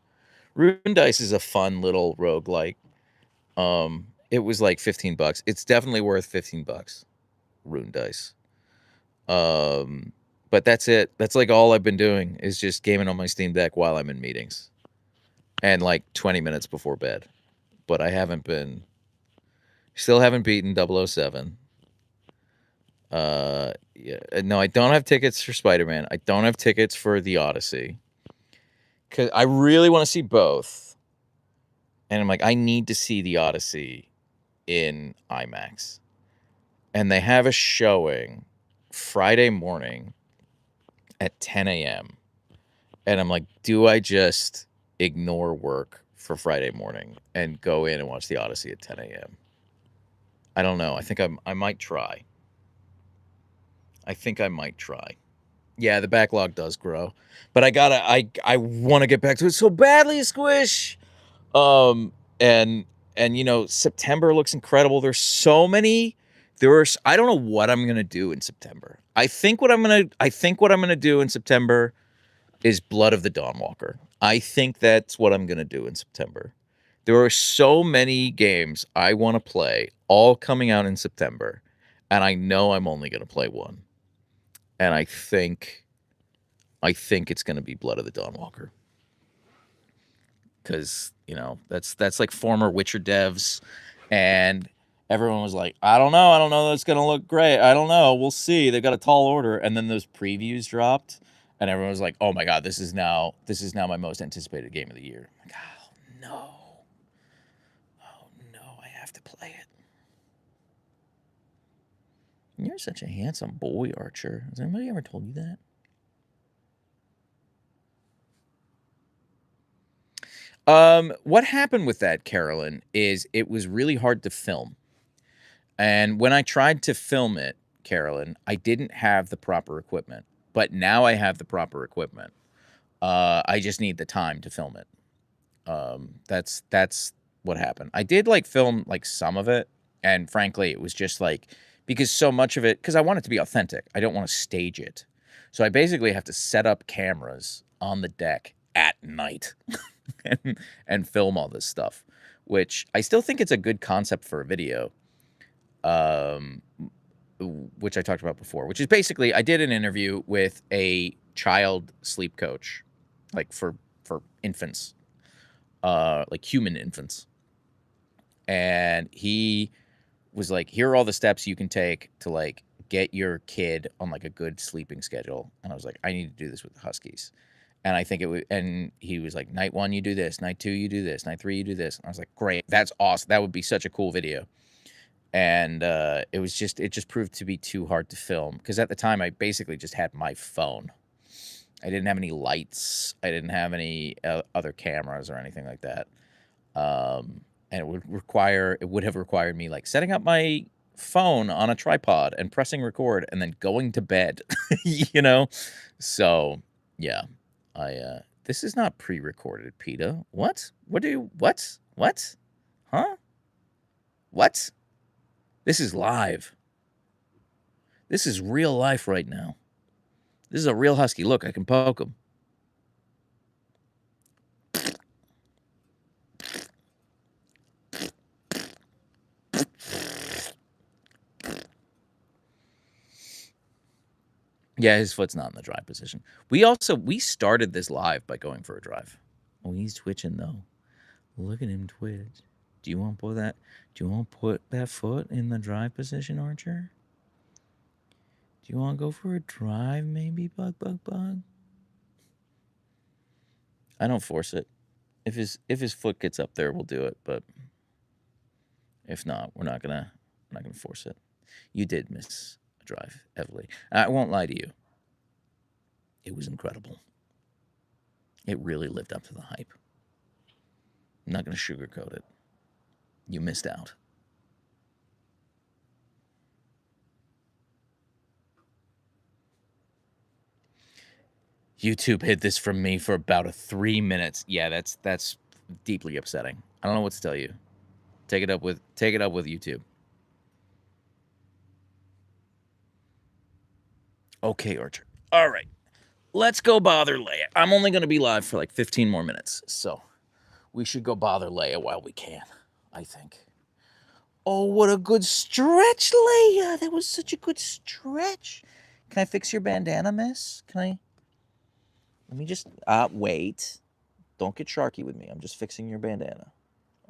Rune Dice is a fun little roguelike. It was like $15. It's definitely worth $15. Rune Dice. But that's it. That's like all I've been doing is just gaming on my Steam Deck while I'm in meetings. And like 20 minutes before bed. But I still haven't beaten 007. Yeah, no, I don't have tickets for Spider-Man. I don't have tickets for The Odyssey. Cause I really want to see both. And I'm like, I need to see The Odyssey in IMAX. And they have a showing Friday morning at 10 a.m. And I'm like, do I just ignore work for Friday morning and go in and watch The Odyssey at 10 a.m.? I don't know. I think I might try. Yeah, the backlog does grow. But I want to get back to it so badly, Squish. And you know, September looks incredible. There's so many. I don't know what I'm gonna do in September. I think what I'm gonna do in September is Blood of the Dawnwalker. I think that's what I'm gonna do in September. There are so many games I want to play, all coming out in September, and I know I'm only gonna play one. And I think it's gonna be Blood of the Dawnwalker. Because, you know, that's like former Witcher devs, and everyone was like, I don't know that's gonna look great. I don't know, we'll see. They got a tall order. And then those previews dropped, and everyone was like, oh my god, this is now my most anticipated game of the year. I'm like, oh no, I have to play it. You're such a handsome boy, Archer. Has anybody ever told you that? What happened with that, Carolyn, is it was really hard to film. And when I tried to film it, Carolyn, I didn't have the proper equipment. But now I have the proper equipment. I just need the time to film it. That's what happened. I did like film like some of it, and frankly, it was just like, because so much of it, because I want it to be authentic. I don't want to stage it. So I basically have to set up cameras on the deck at night and film all this stuff, which I still think it's a good concept for a video, which I talked about before, which is basically I did an interview with a child sleep coach, like for infants, like human infants. And he was like, here are all the steps you can take to like get your kid on like a good sleeping schedule. And I was like, I need to do this with the Huskies. And I think it would, and he was like, night 1, you do this, night 2, you do this, night 3, you do this. And I was like, great, that's awesome. That would be such a cool video. And it just proved to be too hard to film, because at the time I basically just had my phone. I didn't have any lights. I didn't have any other cameras or anything like that. And it would have required me like setting up my phone on a tripod and pressing record and then going to bed, you know? So yeah, this is not pre-recorded, PETA. What? What? Huh? What? This is live. This is real life right now. This is a real husky. Look, I can poke him. Yeah, his foot's not in the drive position. We started this live by going for a drive. Oh, he's twitching though. Look at him twitch. Do you want to put that? Do you want to put that foot in the drive position, Archer? Do you want to go for a drive, maybe, bug? I don't force it. If his foot gets up there, we'll do it. But if not, we're not gonna force it. You did miss a drive heavily. I won't lie to you. It was incredible. It really lived up to the hype. I'm not gonna sugarcoat it. You missed out. YouTube hid this from me for about 3 minutes. Yeah, that's deeply upsetting. I don't know what to tell you. Take it up with YouTube. Okay, Archer. All right. Let's go bother Leia. I'm only going to be live for like 15 more minutes, so we should go bother Leia while we can, I think. Oh, what a good stretch, Leia. That was such a good stretch. Can I fix your bandana, miss? Can I? Let me just, wait. Don't get sharky with me. I'm just fixing your bandana.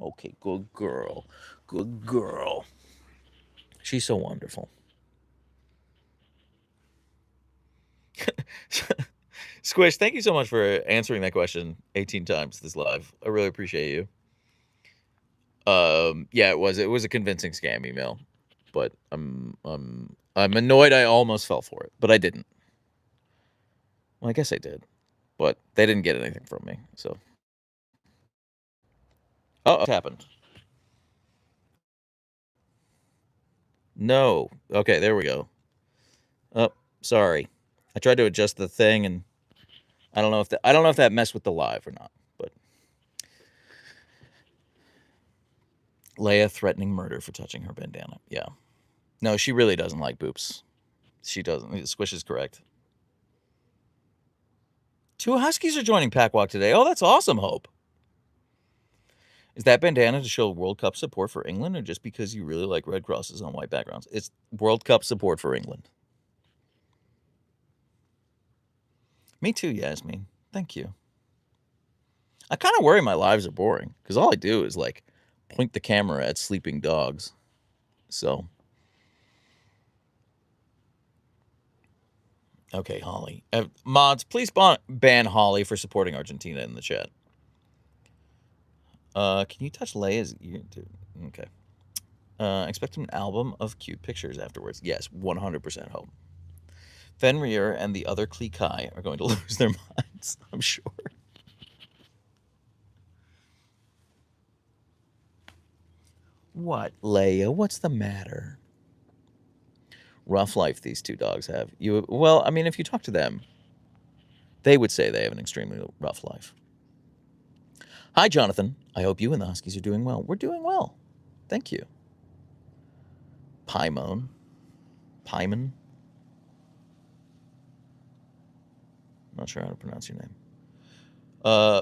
Okay, good girl. Good girl. She's so wonderful. Squish, thank you so much for answering that question 18 times this live. I really appreciate you. Yeah, it was a convincing scam email, but I'm annoyed I almost fell for it, but I didn't. Well, I guess I did, but they didn't get anything from me, so. Oh, what happened? No. Okay, there we go. Oh, sorry. I tried to adjust the thing, and I don't know if that messed with the live or not, but Leia threatening murder for touching her bandana. Yeah. No, she really doesn't like boops. She doesn't. Squish is correct. 2 Huskies are joining Pack Walk today. Oh, that's awesome, Hope. Is that bandana to show World Cup support for England, or just because you really like red crosses on white backgrounds? It's World Cup support for England. Me too, Yasmin. Thank you. I kind of worry my lives are boring, because all I do is, like, point the camera at sleeping dogs. So. Okay, Holly. Mods, please ban Holly for supporting Argentina in the chat. Can you touch Leia's ear? Okay. Expect an album of cute pictures afterwards. Yes, 100% Hope. Fenrir and the other clique are going to lose their minds, I'm sure. What, Leia? What's the matter? Rough life these 2 dogs have. Well, I mean, if you talk to them, they would say they have an extremely rough life. Hi, Jonathan. I hope you and the Huskies are doing well. We're doing well. Thank you. Paimon. Not sure how to pronounce your name.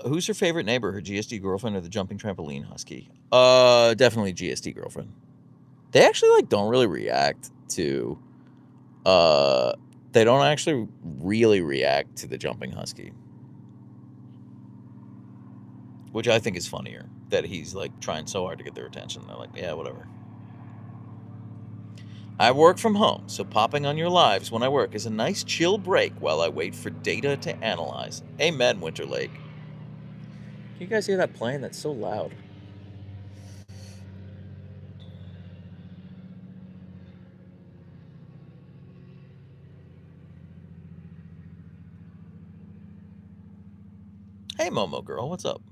Who's your favorite neighbor? Her GSD girlfriend or the jumping trampoline husky? Definitely GSD girlfriend. They actually, like, don't really react to, they don't actually really react to the jumping husky. Which I think is funnier, that he's, like, trying so hard to get their attention. They're like, yeah, whatever. I work from home, so popping on your lives when I work is a nice chill break while I wait for data to analyze. Amen, Winter Lake. Can you guys hear that playing? That's so loud. Hey, Momo girl, what's up?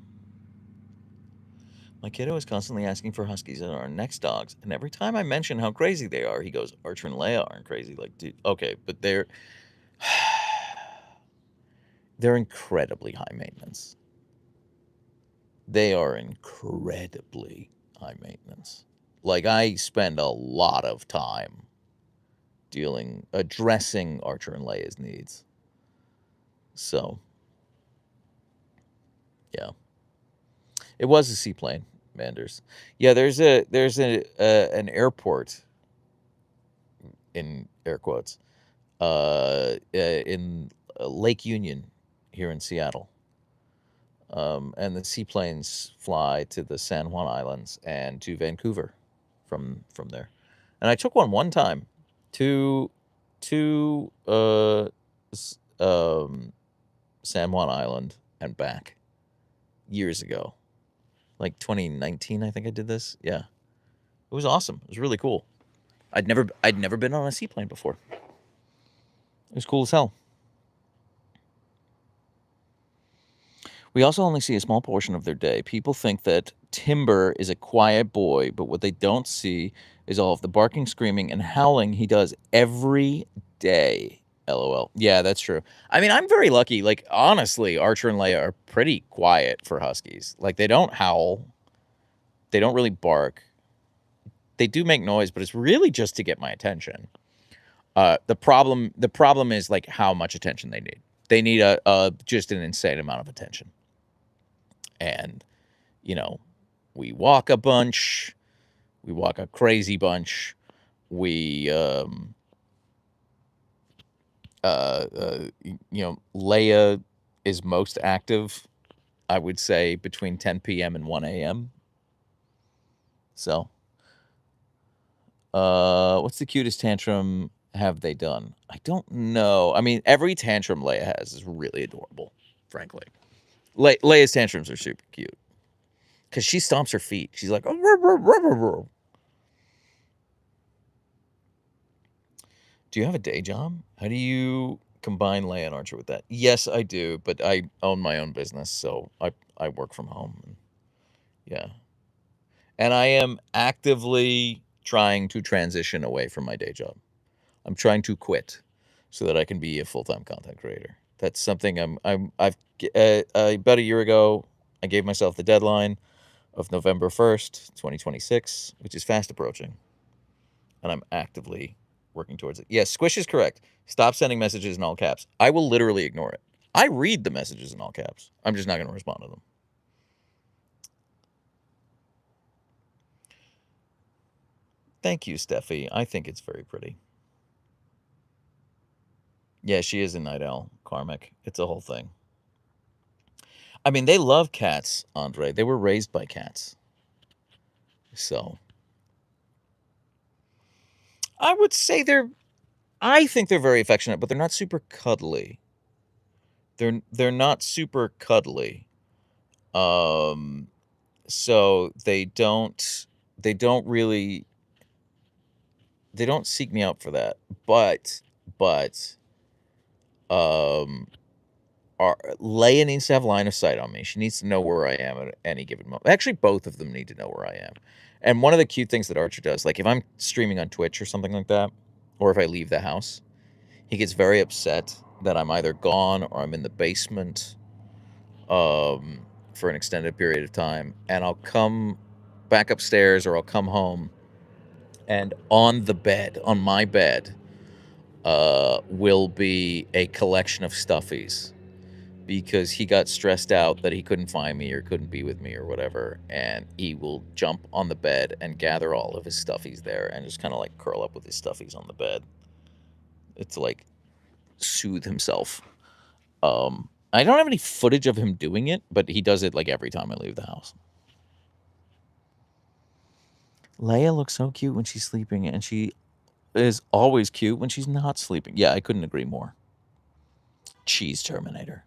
My kiddo is constantly asking for Huskies as our next dogs, and every time I mention how crazy they are, he goes, Archer and Leia aren't crazy. Like, dude, okay, but they're incredibly high maintenance. They are incredibly high maintenance. Like, I spend a lot of time addressing Archer and Leia's needs. So, yeah. It was a seaplane, Manders. Yeah, there's an airport, in air quotes, in Lake Union here in Seattle. And the seaplanes fly to the San Juan Islands and to Vancouver from there. And I took one time to San Juan Island and back years ago. Like 2019, I think I did this. Yeah. It was awesome. It was really cool. I'd never been on a seaplane before. It was cool as hell. We also only see a small portion of their day. People think that Timber is a quiet boy, but what they don't see is all of the barking, screaming, and howling he does every day. LOL. Yeah, that's true. I mean, I'm very lucky. Like, honestly, Archer and Leia are pretty quiet for Huskies. Like, they don't howl. They don't really bark. They do make noise, but it's really just to get my attention. The problem is, like, how much attention they need. They need just an insane amount of attention. And, we walk a bunch. We walk a crazy bunch. We, Leia is most active, I would say, between 10 p.m. and 1 a.m. So, what's the cutest tantrum have they done? I don't know. I mean, every tantrum Leia has is really adorable, frankly. Leia's tantrums are super cute because she stomps her feet. She's like, oh, ruh, ruh, ruh, ruh, ruh. Do you have a day job? How do you combine Leia and Archer with that? Yes, I do, but I own my own business, so I work from home. And yeah. And I am actively trying to transition away from my day job. I'm trying to quit so that I can be a full-time content creator. That's something I've about a year ago, I gave myself the deadline of November 1st, 2026, which is fast approaching. And I'm actively working towards it. Yes, Squish is correct. Stop sending messages in all caps. I will literally ignore it. I read the messages in all caps. I'm just not going to respond to them. Thank you, Steffi. I think it's very pretty. Yeah, she is a night owl, karmic. It's a whole thing. I mean, they love cats, Andre. They were raised by cats. So I would say I think they're very affectionate, but they're not super cuddly. They're not super cuddly. So they don't really seek me out for that. But Leia needs to have line of sight on me. She needs to know where I am at any given moment. Actually, both of them need to know where I am. And one of the cute things that Archer does, like if I'm streaming on Twitch or something like that, or if I leave the house, he gets very upset that I'm either gone or I'm in the basement for an extended period of time. And I'll come back upstairs or I'll come home, and on the bed, on my bed, will be a collection of stuffies, because he got stressed out that he couldn't find me or couldn't be with me or whatever, and he will jump on the bed and gather all of his stuffies there and just kind of like curl up with his stuffies on the bed. It's like soothe himself. I don't have any footage of him doing it, but he does it like every time I leave the house. Leia looks so cute when she's sleeping, and she is always cute when she's not sleeping. Yeah, I couldn't agree more. Cheese Terminator.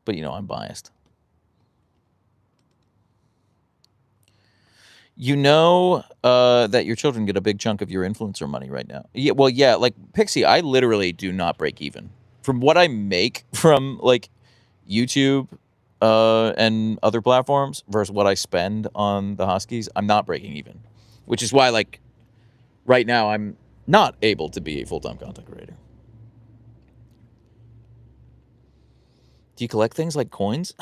But I'm biased. That your children get a big chunk of your influencer money right now. Yeah, well, yeah, like Pixie, I literally do not break even. From what I make from like YouTube and other platforms versus what I spend on the Huskies, I'm not breaking even. Which is why, like, right now I'm not able to be a full-time content creator. Do you collect things like coins?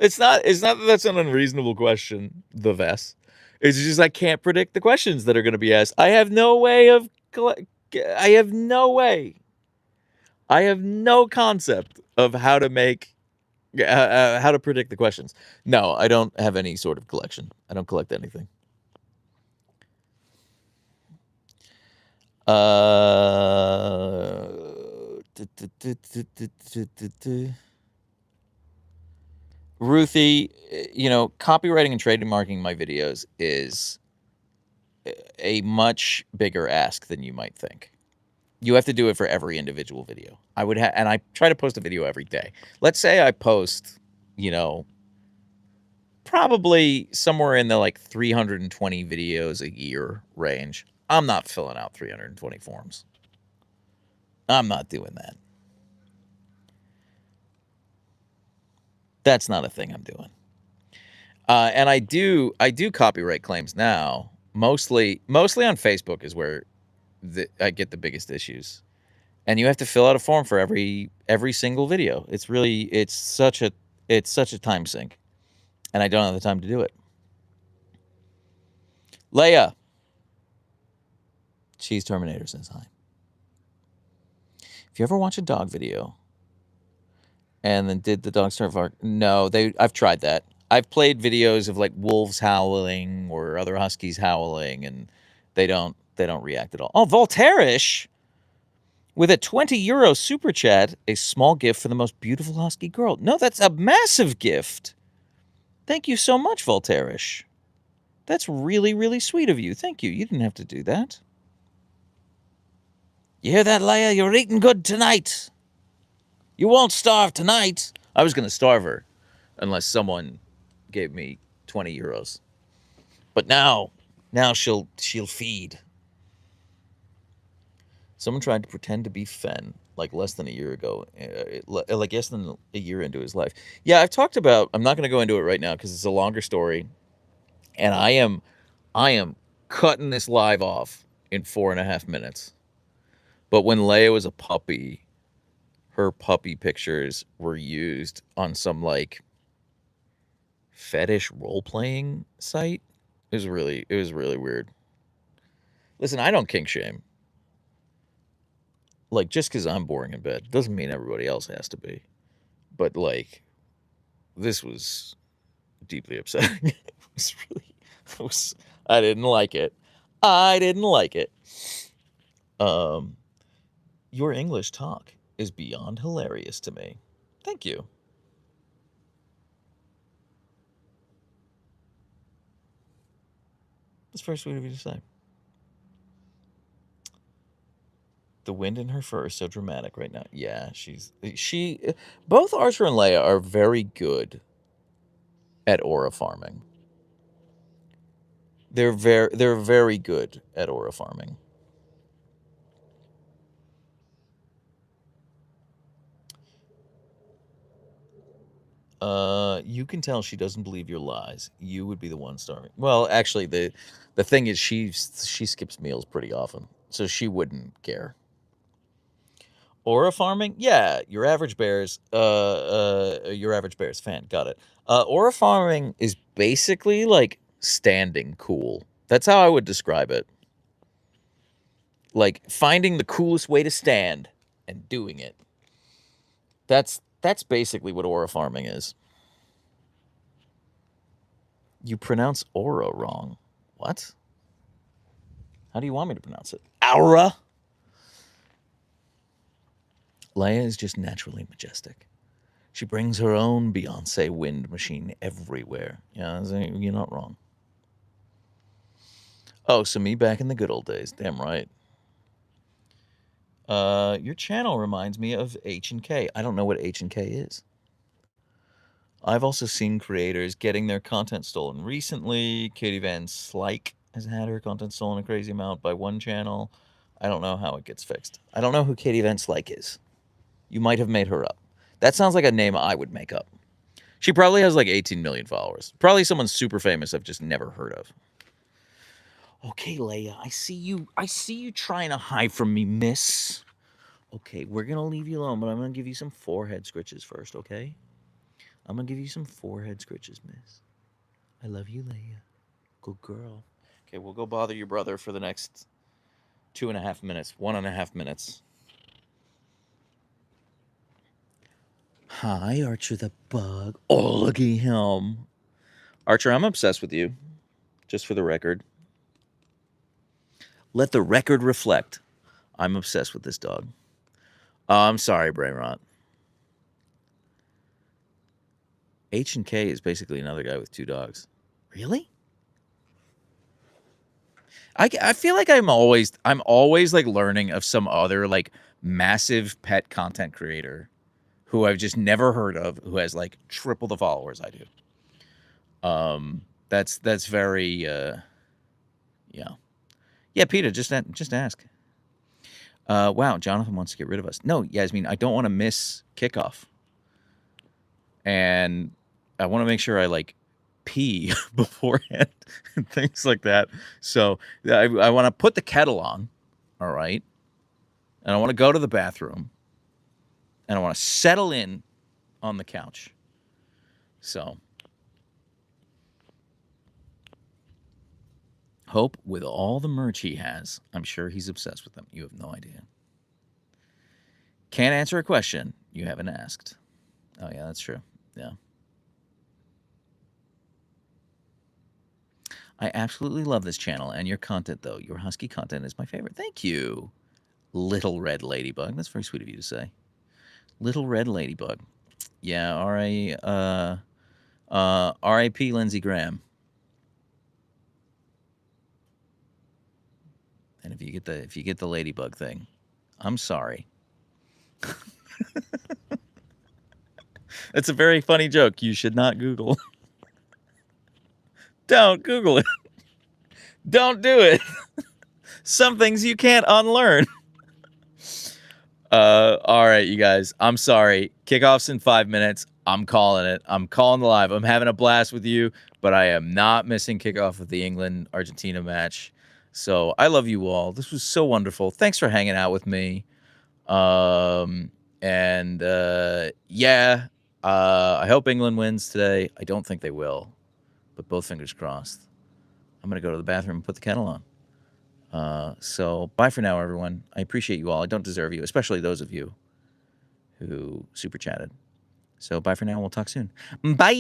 It's not that that's an unreasonable question, the Vess. It's just I can't predict the questions that are going to be asked. I have no way of I have no way. I have no concept of how to make how to predict the questions. No, I don't have any sort of collection. I don't collect anything. Ruthie, copywriting and trademarking my videos is a much bigger ask than you might think. You have to do it for every individual video. And I try to post a video every day. Let's say I post, probably somewhere in the like 320 videos a year range. I'm not filling out 320 forms. I'm not doing that. That's not a thing I'm doing. And I do copyright claims now. Mostly on Facebook is where I get the biggest issues. And you have to fill out a form for every single video. It's such a time sink. And I don't have the time to do it. Leia. Cheese Terminator says hi. If you ever watch a dog video And then did the dog start bark? No, I've tried that. I've played videos of like wolves howling or other huskies howling, and they don't react at all. Oh, Voltairish with a 20 euro super chat, a small gift for the most beautiful husky girl. No, that's a massive gift. Thank you so much, Voltairish. That's really, really sweet of you. Thank you. You didn't have to do that. You hear that, Leia? You're eating good tonight. You won't starve tonight. I was going to starve her unless someone gave me 20 euros. But now she'll feed. Someone tried to pretend to be Fen like less than a year ago, like less than a year into his life. Yeah, I've talked about, I'm not going to go into it right now because it's a longer story. And I am cutting this live off in 4.5 minutes. But when Leia was a puppy, her puppy pictures were used on some like fetish role-playing site. It was really weird. Listen, I don't kink shame. Like, just because I'm boring in bed doesn't mean everybody else has to be. But like, this was deeply upsetting. I didn't like it. Your English talk is beyond hilarious to me. Thank you. That's very sweet of you to say. The wind in her fur is so dramatic right now. Yeah, both Archer and Leia are very good at aura farming. They're very good at aura farming. You can tell she doesn't believe your lies. You would be the one starving. Well, actually, the thing is, she skips meals pretty often, so she wouldn't care. Aura farming, yeah, your average bear's fan. Got it. Aura farming is basically like standing cool. That's how I would describe it. Like finding the coolest way to stand and doing it. That's basically what aura farming is. You pronounce aura wrong. What? How do you want me to pronounce it? Aura? Leia is just naturally majestic. She brings her own Beyonce wind machine everywhere. Yeah, you're not wrong. Oh, so me back in the good old days. Damn right. Your channel reminds me of H&K. I don't know what H&K is. I've also seen creators getting their content stolen recently. Katie Van Slyke has had her content stolen a crazy amount by one channel. I don't know how it gets fixed. I don't know who Katie Van Slyke is. You might have made her up. That sounds like a name I would make up. She probably has like 18 million followers. Probably someone super famous I've just never heard of. Okay, Leia, I see you trying to hide from me, miss. Okay, we're going to leave you alone, but I'm going to give you some forehead scritches first, okay? I'm going to give you some forehead scritches, miss. I love you, Leia. Good girl. Okay, we'll go bother your brother for the next 2.5 minutes. 1.5 minutes. Hi, Archer the Bug. Oh, look at him. Archer, I'm obsessed with you. Just for the record. Let the record reflect. I'm obsessed with this dog. I'm sorry, Brainrot. H&K is basically another guy with 2 dogs. Really? I feel like I'm always like learning of some other like massive pet content creator who I've just never heard of, who has like triple the followers I do. That's very yeah. Yeah, Peter, just ask. Wow, Jonathan wants to get rid of us. No, Yasmin, I don't want to miss kickoff. And I want to make sure I like pee beforehand and things like that. So I want to put the kettle on, all right? And I want to go to the bathroom. And I want to settle in on the couch. So Hope, with all the merch he has, I'm sure he's obsessed with them. You have no idea. Can't answer a question you haven't asked. Oh, yeah, that's true. Yeah. I absolutely love this channel and your content, though. Your husky content is my favorite. Thank you, Little Red Ladybug. That's very sweet of you to say. Little Red Ladybug. Yeah, R.I.P. Lindsey Graham. And if you get the ladybug thing, I'm sorry. It's a very funny joke. You should not Google. Don't Google it. Don't do it. Some things you can't unlearn. All right, you guys. I'm sorry. Kickoff's in 5 minutes. I'm calling it. I'm calling the live. I'm having a blast with you, but I am not missing kickoff of the England-Argentina match. So I love you all. This was so wonderful. Thanks for hanging out with me. Yeah, I hope England wins today. I don't think they will, but both fingers crossed. I'm going to go to the bathroom and put the kettle on. So bye for now, everyone. I appreciate you all. I don't deserve you, especially those of you who super chatted. So bye for now. We'll talk soon. Bye.